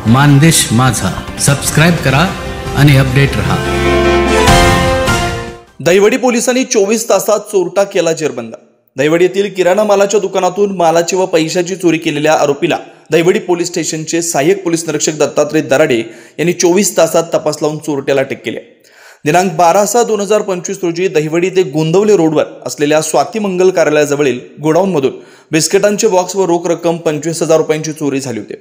मानदेश माझा सबस्क्राइब करा आणि अपडेट रहा। दहिवडी पोलिसांनी 24 तासात चोरटा केला जेरबंद। दहिवडी येथील किराणा मालाच्या दुकानातून मालाची व पैशाची चोरी केलेल्या आरोपीला दहिवडी पोलीस स्टेशनचे सहाय्यक पोलीस निरीक्षक दत्तात्रय दराडे यांनी 24 तासात तपास लावून चोरट्याला अटक केली। दिनांक 12/6/2025 रोजी दहिवडी ते गोंदवले रोडवर असलेल्या स्वाती मंगल कार्यालयाजवळील गोडाऊनमधून बिस्किटांचे बॉक्स व रोख रक्कम 25,000 रुपयांची चोरी झाली होती।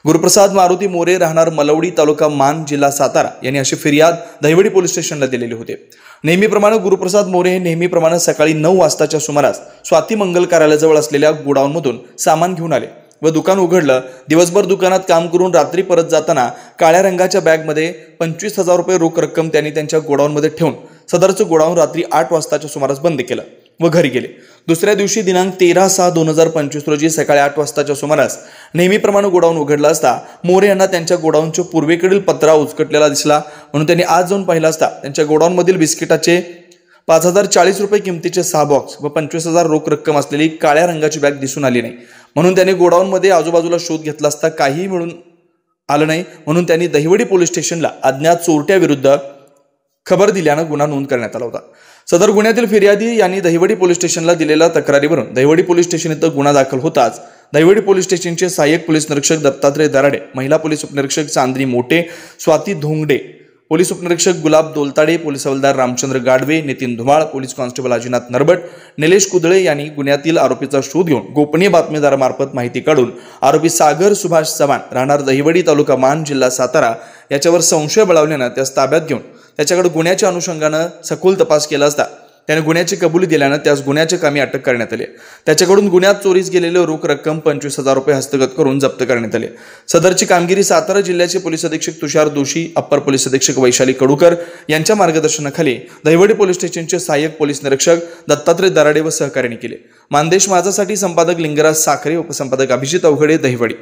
गुरुप्रसाद मारुती मोरे राहणार मलवडी तालुका मान जिल्हा सातारा यांनी अशी फिर्याद दहिवडी पोलीस स्टेशनला दिलेली होती। नेहमीप्रमाणे गुरुप्रसाद मोरे हे नेहमीप्रमाणे सकाळी 9 वाजताच्या सुमारास स्वाती मंगल कार्यालयाजवळ असलेल्या गोडाऊनमधून सामान घेऊन आले व दुकान उघडलं। दिवसभर दुकानात काम करून रात्री परत जाताना काळ्या रंगाच्या बॅगमध्ये 25,000 रुपये रोख रक्कम त्यांनी त्यांच्या गोडाऊनमध्ये ठेवून सदरचं गोडाऊन रात्री 8 वाजताच्या सुमारास बंद केलं व घरी गेले। दुसऱ्या दिवशी दिनांक 13/6/2025 रोजी सकाळी 8 वाजताच्या सुमारास नेहमीप्रमाणे गोडाऊन उघडलं असता मोरे यांना त्यांच्या गोडाऊनच्या पूर्वेकडील पत्रा उचकटलेला दिसला, म्हणून त्यांनी आज जाऊन पाहिलं असता त्यांच्या गोडाऊनमधील बिस्किटाचे 5,040 रुपये किमतीचे 6 बॉक्स व 25,000 रोख रक्कम असलेली काळ्या रंगाची बॅग दिसून आली नाही। म्हणून त्यांनी गोडाऊनमध्ये आजूबाजूला शोध घेतला असता काहीही मिळून आलं नाही, म्हणून त्यांनी दहिवडी पोलीस स्टेशनला अज्ञात चोरट्याविरुद्ध खबर दिल्यानं गुन्हा नोंद करण्यात आला होता। सदर गुन्ह्यातील फिर्यादी यांनी दहिवडी पोलीस स्टेशनला दिलेल्या तक्रारीवरून दहिवडी पोलीस स्टेशन इथं गुन्हा दाखल होताच दहिवडी पोलीस स्टेशनचे सहाय्यक पोलीस निरीक्षक दत्तात्रय दराडे, महिला पोलीस उपनिरीक्षक चांदणी मोटे, स्वाती धोंगडे, पोलीस उपनिरीक्षक गुलाब दोलताडे, पोलीस हवालदार रामचंद्र गाडवे, नितीन धुमाळ, पोलीस कॉन्स्टेबल अजिनाथ नरबट, निलेश कुदळे यांनी गुन्ह्यातील आरोपीचा शोध घेऊन गोपनीय बातमीदारामार्फत माहिती काढून आरोपी सागर सुभाष चव्हाण राहणार दहिवडी तालुका मान जिल्हा सातारा याच्यावर संशय बळावल्यानं त्यास ताब्यात घेऊन त्याच्याकडे गुन्ह्याच्या अनुषंगानं सखोल तपास केला असता त्याने गुन्ह्याची कबुली दिल्यानं त्यास गुन्ह्याच्या कामी अटक करण्यात आली। त्याच्याकडून गुन्ह्यात चोरीस गेलेले रोख रक्कम 25,000 रुपये हस्तगत करून जप्त करण्यात आले। सदरची कामगिरी सातारा जिल्ह्याचे पोलीस अधीक्षक तुषार दोशी, अप्पर पोलीस अधीक्षक वैशाली कडूकर यांच्या मार्गदर्शनाखाली दहिवडी पोलीस स्टेशनचे सहाय्यक पोलीस निरीक्षक दत्तात्रय दराडे व सहकार्याने केले। मानदेश माझासाठी संपादक लिंगराज साखरे, उपसंपादक अभिजित अवघडे, दहिवडी।